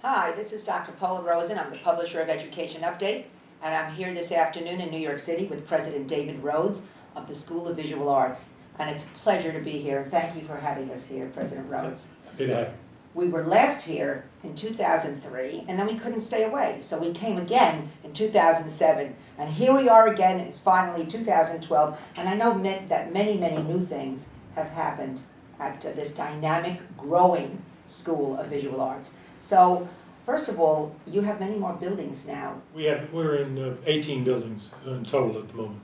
Hi, this is Dr. Pola Rosen. I'm the publisher of Education Update, and I'm here this afternoon in New York City with President David Rhodes of the School of Visual Arts. And it's a pleasure to be here. Thank you for having us here, President Rhodes. Happy to have you. We were last here in 2003, and then we couldn't stay away. So we came again in 2007. And here we are again. It's finally 2012. And I know that many, many new things have happened at this dynamic, growing School of Visual Arts. So, first of all, you have many more buildings now. We're in 18 buildings in total at the moment.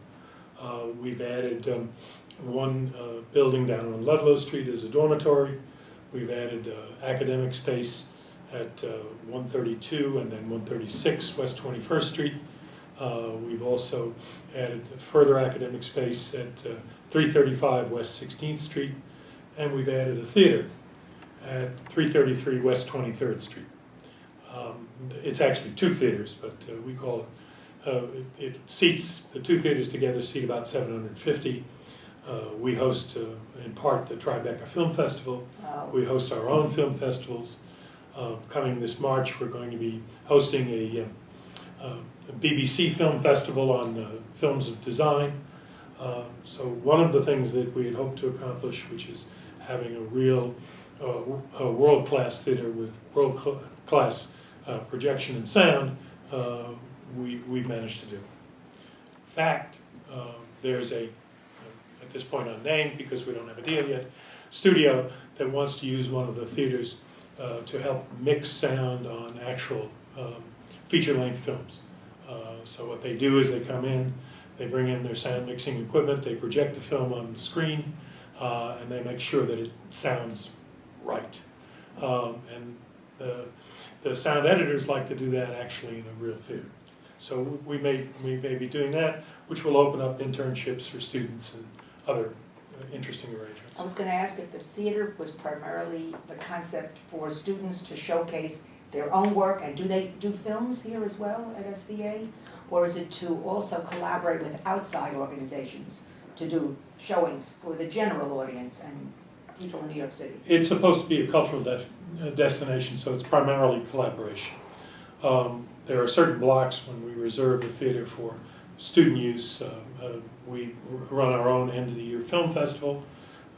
We've added one building down on Ludlow Street as a dormitory. We've added academic space at 132 and then 136 West 21st Street. We've also added further academic space at 335 West 16th Street, and we've added a theater at 333 West 23rd Street. It's actually two theaters, but we call it seats, the two theaters together seat about 750. We host, in part, the Tribeca Film Festival. Oh. We host our own film festivals. Coming this March, we're going to be hosting a BBC Film Festival on films of design. So one of the things that we had hoped to accomplish, which is having a real world-class theater with world-class projection and sound, we've managed to do. In fact, there's at this point unnamed because we don't have a deal yet, studio that wants to use one of the theaters to help mix sound on actual feature-length films. So what they do is they come in, they bring in their sound mixing equipment, they project the film on the screen, and they make sure that it sounds right. And the sound editors like to do that actually in a real theater. So we may be doing that, which will open up internships for students and other interesting arrangements. I was going to ask if the theater was primarily the concept for students to showcase their own work, and do they do films here as well at SVA? Or is it to also collaborate with outside organizations to do showings for the general audience and people in New York City? It's supposed to be a cultural destination, so it's primarily collaboration. There are certain blocks when we reserve the theater for student use. We run our own end-of-the-year film festival,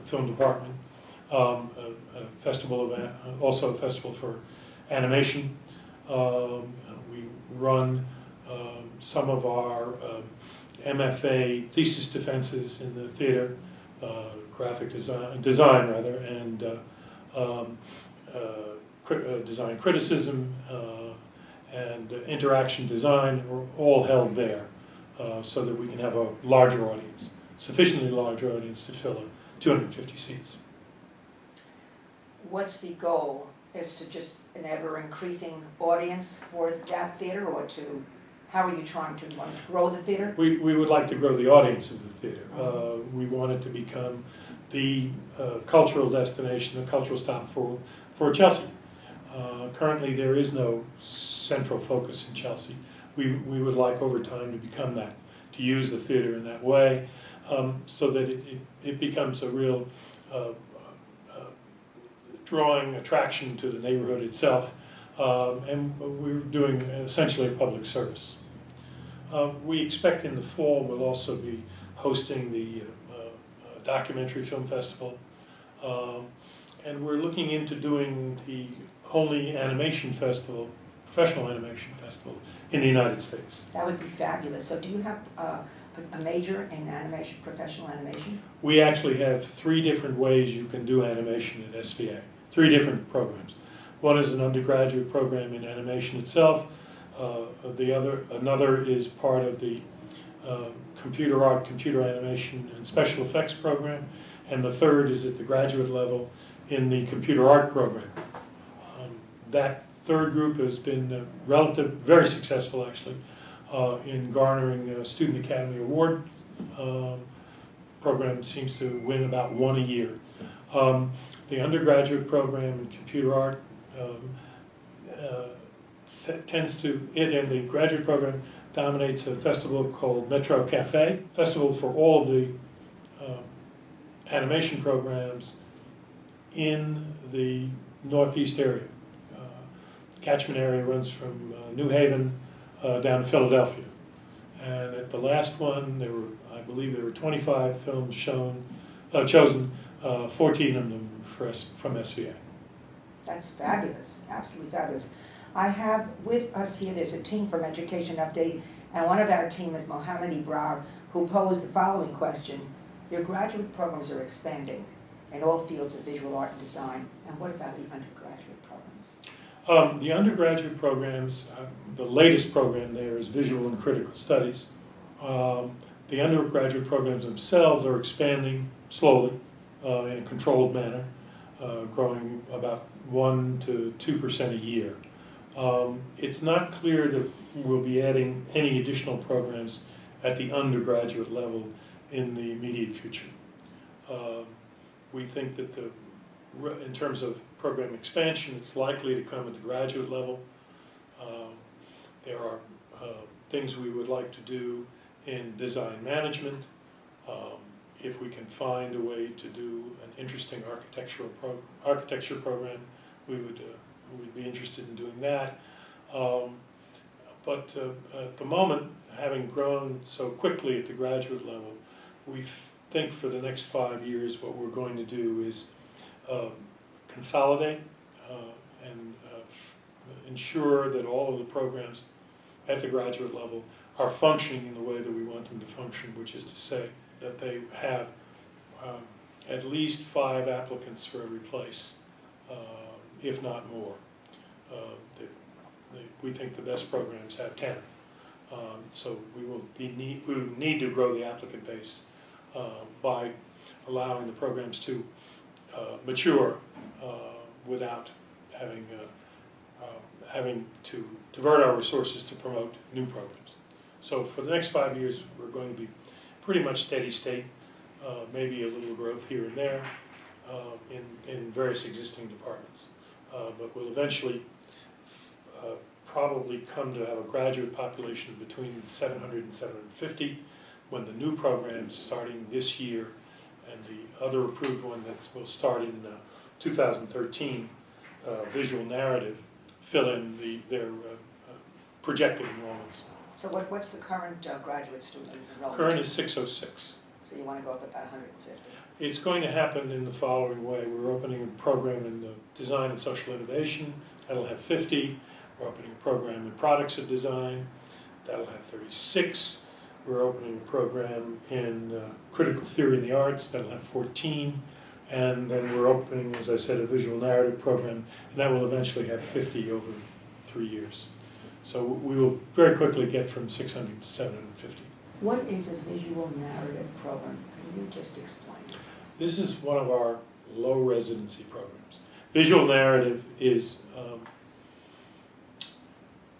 a film department, a festival of also a festival for animation. We run some of our MFA thesis defenses in the theater, graphic design rather, and design criticism and interaction design are all held there, so that we can have a larger audience, sufficiently large audience to fill 250 seats. What's the goal? Is to just an ever-increasing audience for that theater, or to, how are you trying to grow the theater? We would like to grow the audience of the theater. We want it to become the cultural destination, the cultural stop for Chelsea. Currently there is no central focus in Chelsea. We would like over time to become that, to use the theater in that way, so that it becomes a real drawing attraction to the neighborhood itself, and we're doing essentially a public service. We expect in the fall we'll also be hosting the documentary film festival, and we're looking into doing the only animation festival, professional animation festival in the United States. That would be fabulous. So do you have a major in animation, professional animation? We actually have 3 different ways you can do animation at SVA. 3 different programs. One is an undergraduate program in animation itself. Another is part of the computer art, computer animation, and special effects program. And the third is at the graduate level in the computer art program. That third group has been very successful actually in garnering a Student Academy Award. Program seems to win about 1 a year. The undergraduate program in computer art tends to, and the graduate program dominates a festival called Metro Cafe, festival for all of the animation programs in the Northeast area. catchment area runs from New Haven down to Philadelphia. And at the last one, I believe there were 25 films chosen, 14 of them from SVA. That's fabulous, absolutely fabulous. I have with us here, there's a team from Education Update, and one of our team is Mohammed Ibrar, who posed the following question. Your graduate programs are expanding in all fields of visual art and design, and what about the undergraduate programs? The undergraduate programs, the latest program there is Visual and Critical Studies. The undergraduate programs themselves are expanding slowly in a controlled manner, growing about 1 to 2% a year. It's not clear that we'll be adding any additional programs at the undergraduate level in the immediate future. We think that in terms of program expansion, it's likely to come at the graduate level. There are things we would like to do in design management. If we can find a way to do an interesting architecture program, we'd be interested in doing that. But at the moment, having grown so quickly at the graduate level, we think for the next 5 years what we're going to do is consolidate and ensure that all of the programs at the graduate level are functioning in the way that we want them to function, which is to say that they have at least 5 applicants for every place, if not more. We think the best programs have 10. So we will need to grow the applicant base by allowing the programs to mature without having to divert our resources to promote new programs. So for the next 5 years, we're going to be pretty much steady state, maybe a little growth here and there in various existing departments. But we'll eventually probably come to have a graduate population between 700 and 750 when the new programs starting this year and the other approved one that will start in 2013, visual narrative, fill in their projected enrollments. So what's the current graduate student enrollment? Current is 606. So you want to go up about 150? It's going to happen in the following way. We're opening a program in design and social innovation. That'll have 50. We're opening a program in products of design. That'll have 36. We're opening a program in critical theory in the arts. That'll have 14. And then we're opening, as I said, a visual narrative program, and that will eventually have 50 over 3 years. So we will very quickly get from 600 to 750. What is a visual narrative program? Can you just explain? This is one of our low residency programs. Visual narrative is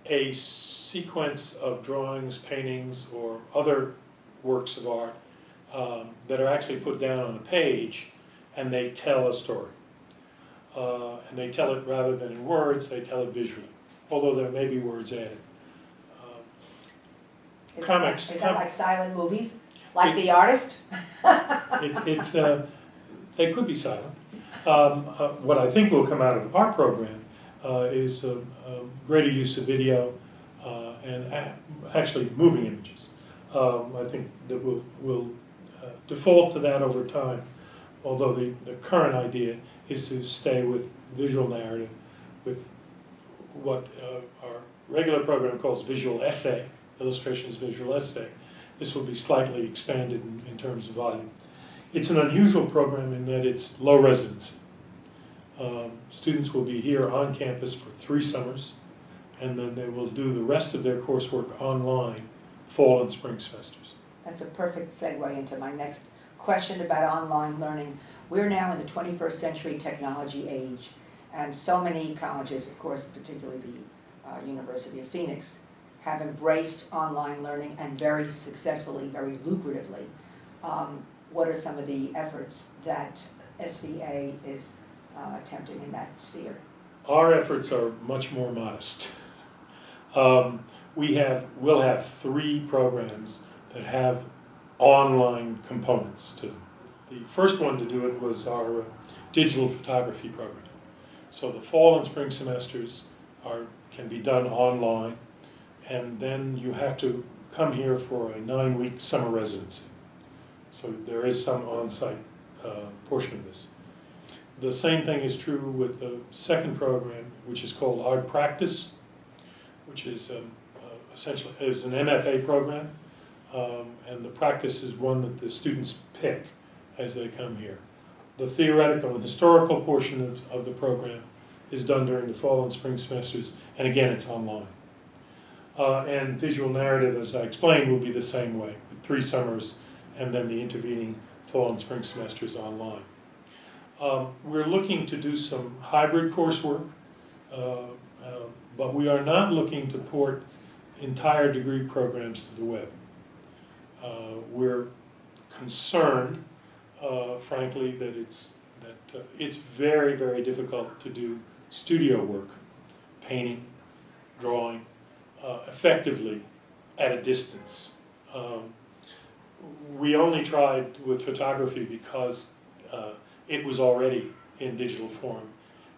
a sequence of drawings, paintings, or other works of art that are actually put down on a page, and they tell a story. And they tell it rather than in words, they tell it visually, although there may be words added. Is that like silent movies? Like The Artist? They could be silent. What I think will come out of our program is greater use of video and actually moving images. I think that we'll default to that over time, although the current idea is to stay with visual narrative, with what our regular program calls visual essay, illustrations visual essay. This will be slightly expanded in terms of volume. It's an unusual program in that it's low residency. Students will be here on campus for 3 summers, and then they will do the rest of their coursework online, fall and spring semesters. That's a perfect segue into my next question about online learning. We're now in the 21st century technology age, and so many colleges, of course, particularly the University of Phoenix, have embraced online learning and very successfully, very lucratively. What are some of the efforts that SVA is attempting in that sphere? Our efforts are much more modest. We'll have 3 programs that have online components to them. The first one to do it was our digital photography program. So the fall and spring semesters, can be done online, and then you have to come here for a 9-week summer residency. So there is some on-site portion of this. The same thing is true with the second program, which is called Art Practice, which is essentially is an MFA program, and the practice is one that the students pick as they come here. The theoretical and historical portion of the program is done during the fall and spring semesters, and again, it's online. And visual narrative, as I explained, will be the same way, with 3 summers and then the intervening fall and spring semesters online. We're looking to do some hybrid coursework, but we are not looking to port entire degree programs to the web. We're concerned, frankly, that it's very, very difficult to do studio work, painting, drawing, effectively at a distance. We only tried with photography because it was already in digital form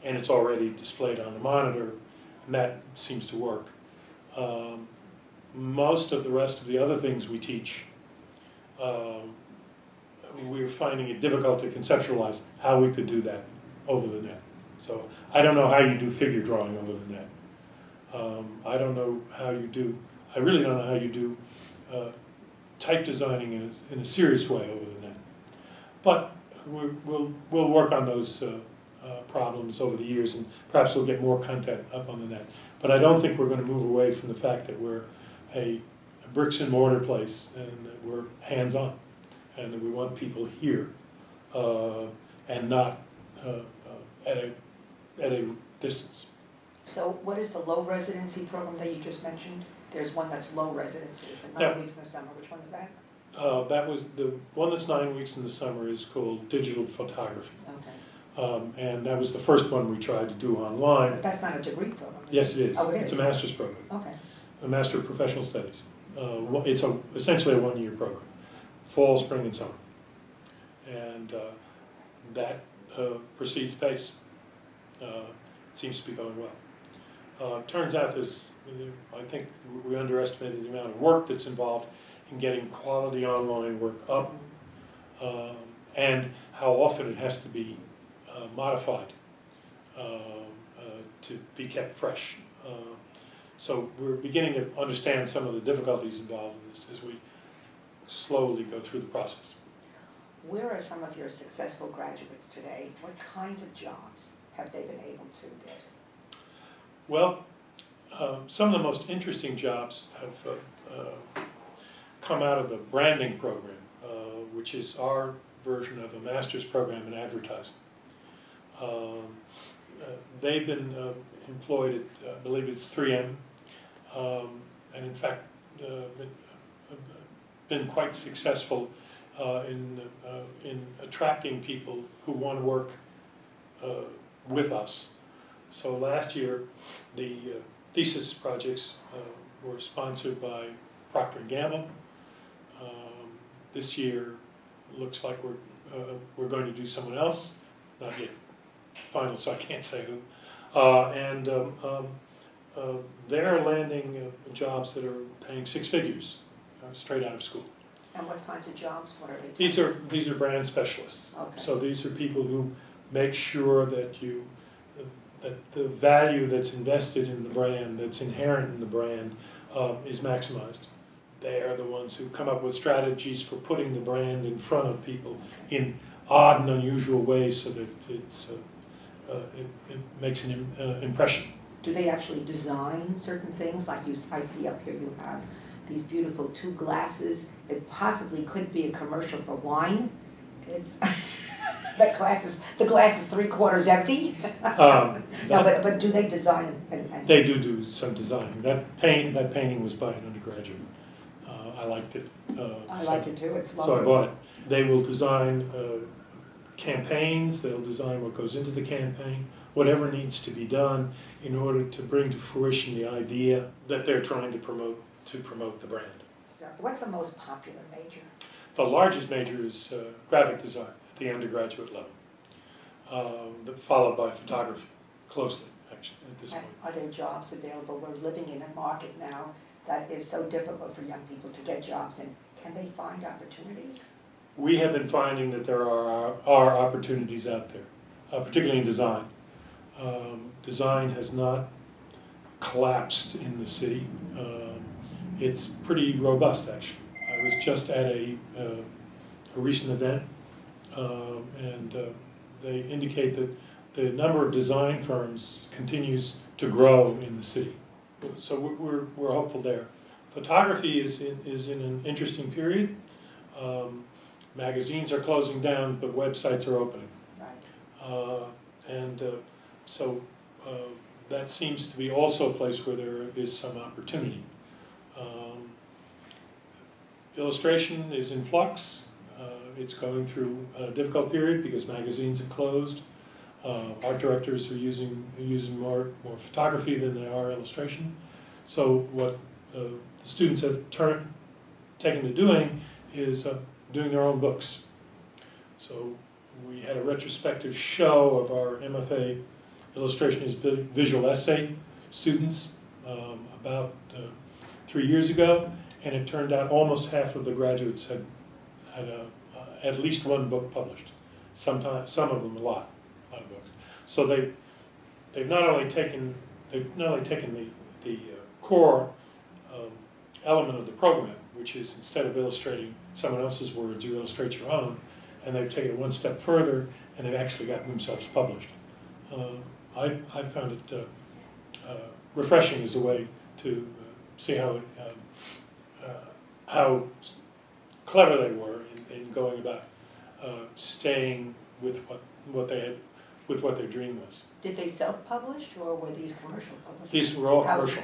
and it's already displayed on the monitor, and that seems to work. Most of the rest of the other things we teach, we're finding it difficult to conceptualize how we could do that over the net. So I don't know how you do figure drawing over the net. I don't know how you do, I really don't know how you do type designing in a serious way over the net. But we'll work on those problems over the years, and perhaps we'll get more content up on the net. But I don't think we're going to move away from the fact that we're a bricks and mortar place, and that we're hands-on, and that we want people here and not at a distance. So what is the low residency program that you just mentioned? There's one that's low residency for 9 weeks in the summer. Which one is that? That was the one that's 9 weeks in the summer is called digital photography. Okay. And that was the first one we tried to do online. But that's not a degree program, is Yes, it is. Oh, it It's is? a master's program, Okay. a Master of Professional Studies. It's essentially a 1-year program, fall, spring, and summer. And that proceeds pace. It seems to be going well. Turns out I think we underestimated the amount of work that's involved in getting quality online work up, and how often it has to be modified to be kept fresh. So we're beginning to understand some of the difficulties involved in this as we slowly go through the process. Where are some of your successful graduates today? What kinds of jobs have they been able to get? Well, some of the most interesting jobs have come out of the branding program, which is our version of a master's program in advertising. They've been employed at, I believe it's 3M, and in fact been quite successful in attracting people who want to work with us. So last year, the thesis projects were sponsored by Procter & Gamble. This year, looks like we're going to do someone else. Not yet final, so I can't say who. And they're landing jobs that are paying 6 figures straight out of school. And what kinds of jobs? What are they? These are brand specialists. Okay. So these are people who make sure that that the value that's invested in the brand, that's inherent in the brand, is maximized. They are the ones who come up with strategies for putting the brand in front of people in odd and unusual ways, so that it makes an impression. Do they actually design certain things? Like I see up here you have these beautiful 2 glasses. It possibly could be a commercial for wine. It's the glass is 3/4 empty. No, but do they design and They do some designing. That painting was by an undergraduate. I liked it. I like it too. It's lovely. So I bought it. They will design campaigns. They'll design what goes into the campaign, whatever needs to be done in order to bring to fruition the idea that they're trying to promote the brand. What's the most popular major? The largest major is graphic design at the undergraduate level, followed by photography, closely, actually. actually, at this point. Are there jobs available? We're living in a market now that is so difficult for young people to get jobs in. Can they find opportunities? We have been finding that there are opportunities out there, particularly in design. Design has not collapsed in the city. It's pretty robust, actually. I was just at a recent event, and they indicate that the number of design firms continues to grow in the city. So we're hopeful there. Photography is in an interesting period. Magazines are closing down, but websites are opening. Right. So that seems to be also a place where there is some opportunity. Illustration is in flux. It's going through a difficult period because magazines have closed. Art directors are using more photography than they are illustration. So what the students have taken to doing is doing their own books. So we had a retrospective show of our MFA illustration as visual essay students about 3 years ago, and it turned out almost half of the graduates had at least one book published. Sometimes, some of them a lot of books. So they've not only taken the core element of the program, which is instead of illustrating someone else's words, you illustrate your own, and they've taken it one step further, and they've actually gotten themselves published. I found it refreshing as a way to see how clever they were in going about staying with what their dream was. Did they self-publish, or were these commercial publishers? These were all Houses?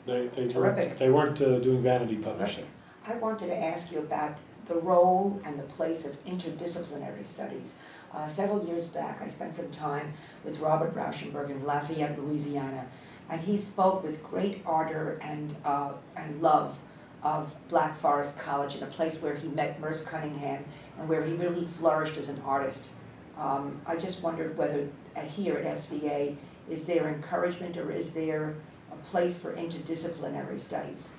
commercial. Terrific. They weren't doing vanity publishing. I wanted to ask you about the role and the place of interdisciplinary studies. Several years back, I spent some time with Robert Rauschenberg in Lafayette, Louisiana, and he spoke with great ardor and love of Black Forest College, in a place where he met Merce Cunningham and where he really flourished as an artist. I just wondered whether here at SVA, is there encouragement, or is there a place for interdisciplinary studies?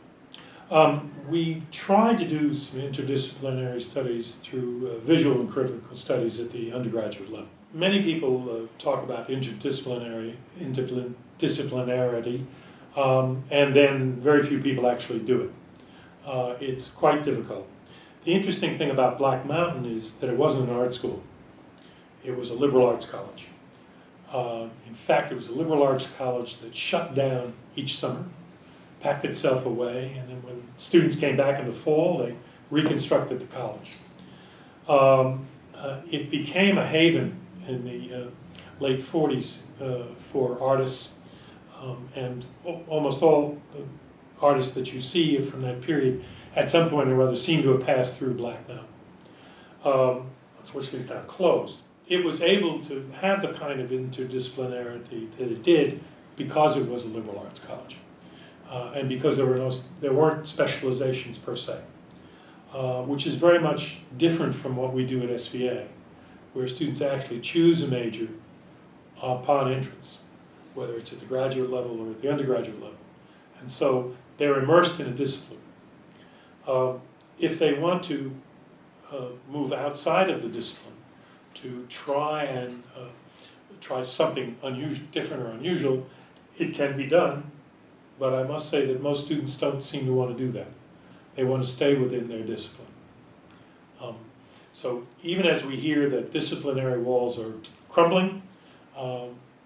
We tried to do some interdisciplinary studies through visual and critical studies at the undergraduate level. Many people talk about interdisciplinarity, and then very few people actually do it. It's quite difficult. The interesting thing about Black Mountain is that it wasn't an art school. It was a liberal arts college. In fact, it was a liberal arts college that shut down each summer, packed itself away, and then when students came back in the fall, they reconstructed the college. It became a haven in the late 40s for artists, and almost all the artists that you see from that period at some point or other seem to have passed through Black Mountain. Unfortunately, it's now closed. It was able to have the kind of interdisciplinarity that it did because it was a liberal arts college. And because there weren't specializations per se, which is very much different from what we do at SVA, where students actually choose a major upon entrance, whether it's at the graduate level or at the undergraduate level. And so they're immersed in a discipline. If they want to move outside of the discipline, to try and try something different or unusual, it can be done. But I must say that most students don't seem to want to do that. They want to stay within their discipline. So even as we hear that disciplinary walls are crumbling,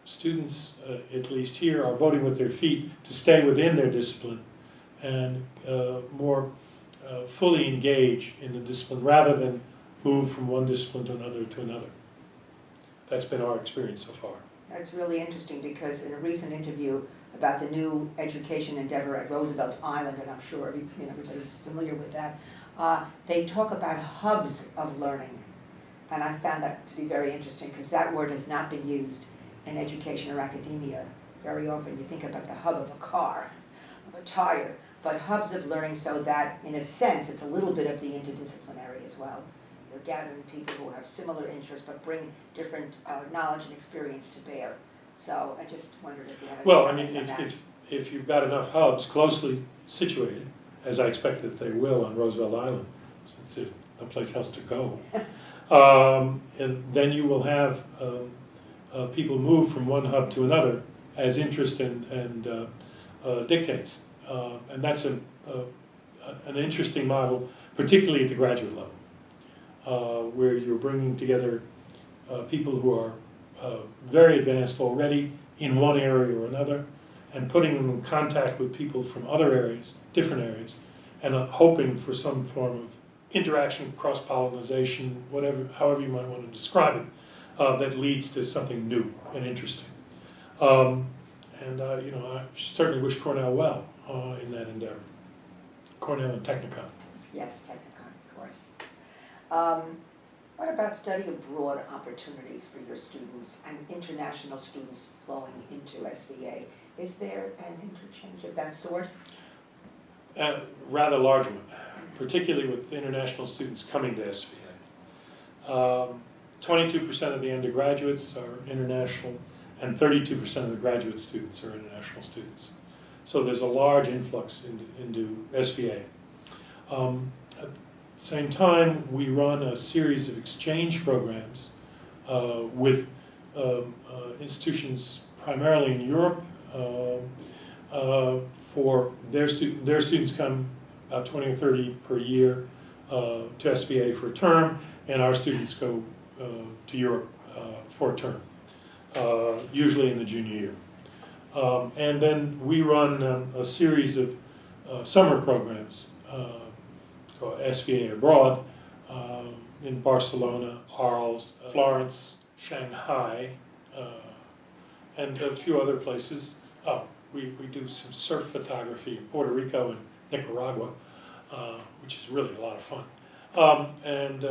students, at least here, are voting with their feet to stay within their discipline and more fully engage in the discipline rather than move from one discipline to another. That's been our experience so far. That's really interesting, because in a recent interview about the new education endeavor at Roosevelt Island, and I'm sure everybody's familiar with that, they talk about hubs of learning. And I found that to be very interesting, because that word has not been used in education or academia. Very often you think about the hub of a car, of a tire, but hubs of learning, so that in a sense it's a little bit of the interdisciplinary as well. You're gathering people who have similar interests but bring different knowledge and experience to bear. So I just wondered if you had any Well, I mean, comments on that. if you've got enough hubs closely situated, as I expect that they will on Roosevelt Island, since there's no place else to go, and then you will have people move from one hub to another as interest and dictates. And that's an interesting model, particularly at the graduate level, where you're bringing together people who are very advanced already in one area or another, and putting them in contact with people from other areas, different areas, and hoping for some form of interaction, cross-pollination, whatever, however you might want to describe it, that leads to something new and interesting. You know, I certainly wish Cornell well in that endeavor. Cornell and Technicon. Yes, Technicon, of course. What about study abroad opportunities for your students and international students flowing into SVA? Is there an interchange of that sort? Rather large one, particularly with international students coming to SVA. 22% of the undergraduates are international, and 32% of the graduate students are international students. So there's a large influx into SVA. At the same time, we run a series of exchange programs with institutions primarily in Europe. For their students come about 20 or 30 per year to SVA for a term, and our students go to Europe for a term, usually in the junior year. And then we run a series of summer programs called SVA Abroad in Barcelona, Arles, Florence, Shanghai, and a few other places. We do some surf photography in Puerto Rico and Nicaragua, which is really a lot of fun. And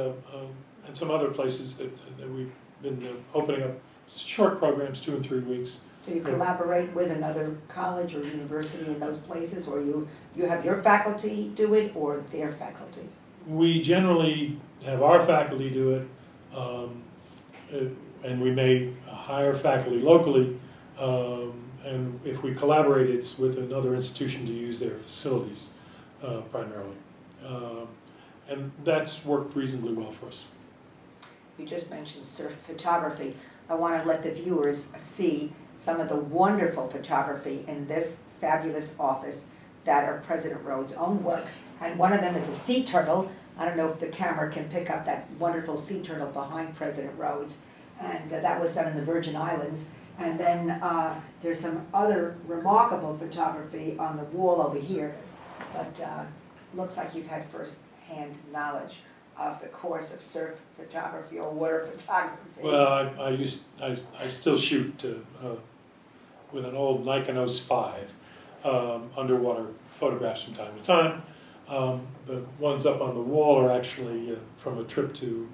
some other places that we've been opening up short programs, 2 and 3 weeks. Do you collaborate with another college or university in those places, or you have your faculty do it, or their faculty? We generally have our faculty do it, and we may hire faculty locally, and if we collaborate, it's with another institution to use their facilities primarily. And that's worked reasonably well for us. You just mentioned surf photography. I want to let the viewers see some of the wonderful photography in this fabulous office that are President Rhodes' own work. And one of them is a sea turtle. I don't know if the camera can pick up that wonderful sea turtle behind President Rhodes. And that was done in the Virgin Islands. And then there's some other remarkable photography on the wall over here. But looks like you've had first-hand knowledge of the course of surf photography or water photography. Well, I still shoot with an old Nikon OS 5 underwater photographs from time to time. The ones up on the wall are actually from a trip to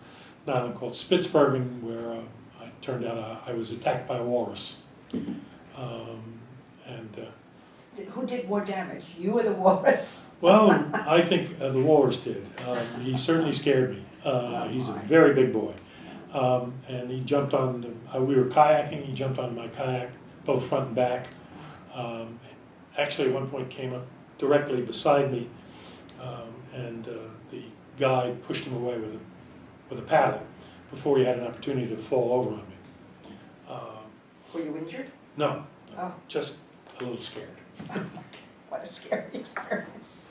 an island called Spitsbergen, where I turned out I was attacked by a walrus. Who did more damage, you or the walrus? Well, I think the walrus did. He certainly scared me. He's a very big boy. And he jumped on, we were kayaking, he jumped on my kayak, both front and back. Actually, at one point came up directly beside me, and the guide pushed him away with a paddle before he had an opportunity to fall over on me. Were you injured? No, Oh. just a little scared. What a scary experience.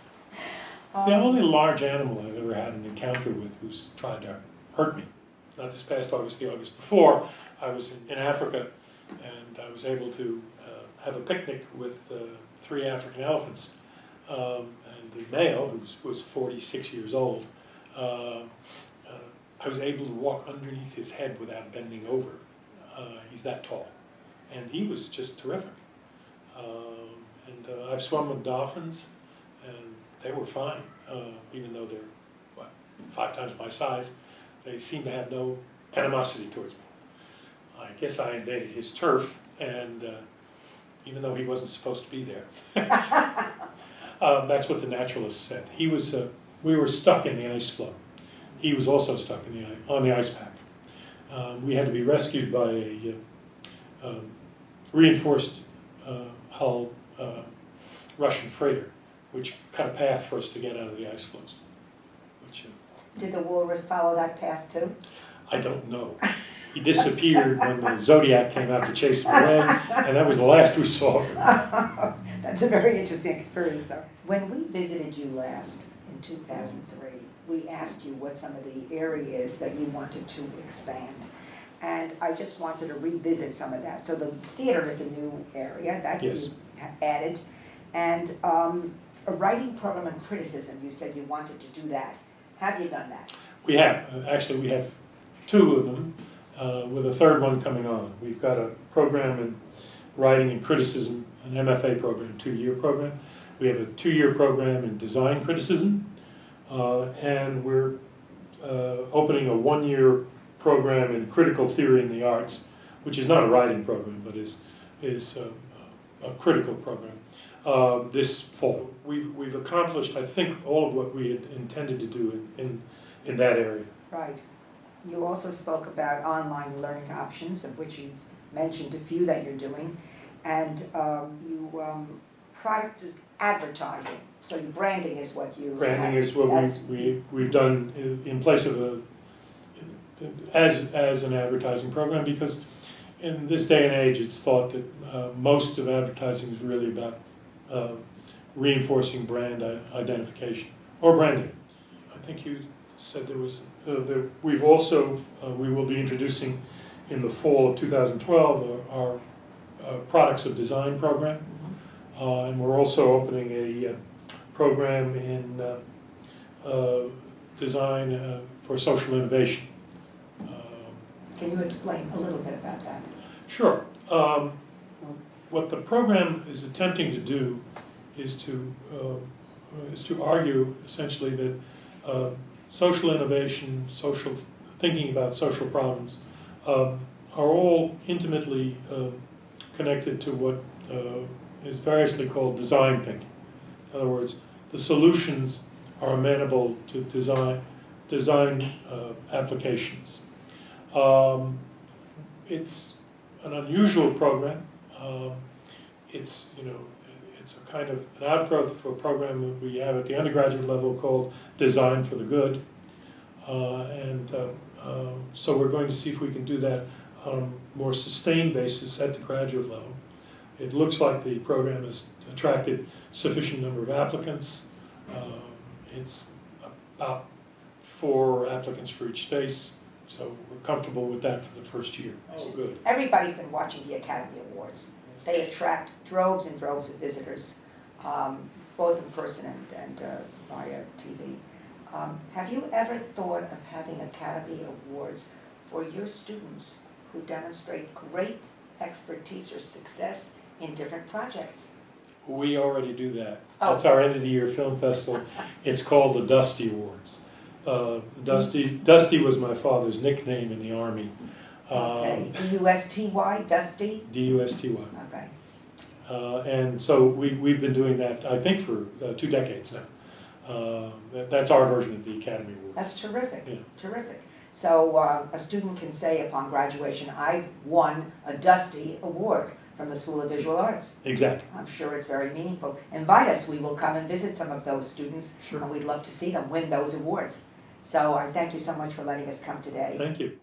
It's the only large animal I've ever had an encounter with who's tried to hurt me. Not this past August, the August before. I was in Africa, and I was able to have a picnic with 3 African elephants. And the male, who was 46 years old, I was able to walk underneath his head without bending over. He's that tall. And he was just terrific. I've swum with dolphins, and they were fine, even though they're 5 times my size. They seem to have no animosity towards me. I guess I invaded his turf, and even though he wasn't supposed to be there, that's what the naturalist said. We were stuck in the ice floe. He was also stuck on the ice pack. We had to be rescued by a reinforced hull Russian freighter, which cut a path for us to get out of the ice floes. Which, Did the walrus follow that path too? I don't know. He disappeared when the Zodiac came out to chase him away, and that was the last we saw of him. That's a very interesting experience, though. When we visited you last in 2003, we asked you what some of the areas that you wanted to expand. And I just wanted to revisit some of that. So the theater is a new area that Yes. you have added. And a writing program on criticism, you said you wanted to do that. Have you done that? We have. Actually, we have two of them, with a third one coming on. We've got a program in writing and criticism, an MFA program, 2-year program. We have a 2-year program in design criticism, and we're opening a 1-year program in critical theory in the arts, which is not a writing program, but is a critical program. This fall, we've accomplished, I think, all of what we had intended to do in that area. Right. You also spoke about online learning options, of which you mentioned a few that you're doing, and product advertising. So your branding is what you Branding is what we've done in place of as an advertising program, because in this day and age it's thought that most of advertising is really about reinforcing brand identification or branding. I think you said there was we've also we will be introducing in the fall of 2012 our products of design program, and we're also opening a program in design for social innovation. Can you explain a little bit about that? Sure. What the program is attempting to do is to argue essentially that social innovation, social thinking about social problems, are all intimately connected to what is variously called design thinking. In other words, the solutions are amenable to design applications. It's an unusual program. It's a kind of an outgrowth of a program that we have at the undergraduate level called Design for the Good, so we're going to see if we can do that on a more sustained basis at the graduate level. It looks like the program has attracted sufficient number of applicants. It's about 4 applicants for each space, so we're comfortable with that for the first year. Oh, good. Everybody's been watching the Academy Awards. They attract droves and droves of visitors, both in person and via TV. Have you ever thought of having Academy Awards for your students who demonstrate great expertise or success in different projects? We already do that. Oh. That's our end of the year film festival. It's called the Dusty Awards. Dusty was my father's nickname in the Army. Okay, D-U-S-T-Y, Dusty? D-U-S-T-Y. Okay. And so we've been doing that, I think, for 2 decades now. That's our version of the Academy Awards. That's terrific, Yeah. terrific. So a student can say upon graduation, I've won a Dusty Award from the School of Visual Arts. Exactly. I'm sure it's very meaningful. Invite us, we will come and visit some of those students, Sure. and we'd love to see them win those awards. So I thank you so much for letting us come today. Thank you.